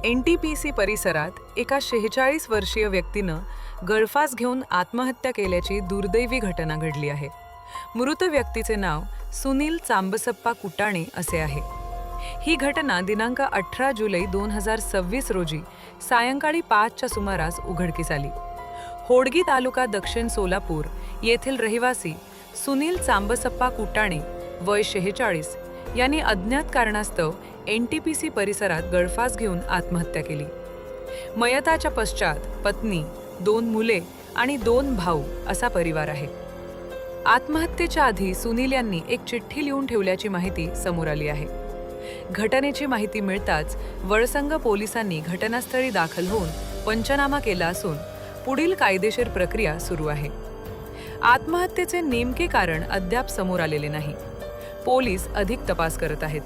NTPC परिसरात एका 46 वर्षीय व्यक्तीनं गळफास घेऊन आत्महत्या केल्याची दुर्दैवी घटना घडली आहे. मृत व्यक्तीचे नाव सुनील चांबसप्पा कुटाणे असे आहे. ही घटना दिनांक 18 जुलै 2026 रोजी सायंकाळी 5च्या सुमारास उघडकीस आली. होडगी तालुका दक्षिण सोलापूर येथील रहिवासी सुनील चांबसप्पा कुटाणे वय 46 यांनी अज्ञात कारणास्तव NTPC परिसरात गळफास घेऊन आत्महत्या केली. मयताच्या पश्चात पत्नी, 2 मुले आणि 2 भाऊ असा परिवार आहे. आत्महत्येच्या आधी सुनील यांनी एक चिठ्ठी लिहून ठेवल्याची माहिती समोर आली आहे. घटनेची माहिती मिळताच वळसंग पोलिसांनी घटनास्थळी दाखल होऊन पंचनामा केला असून पुढील कायदेशीर प्रक्रिया सुरू आहे. आत्महत्येचे नेमके कारण अद्याप समोर आलेले नाही. पोलीस अधिक तपास करत आहेत.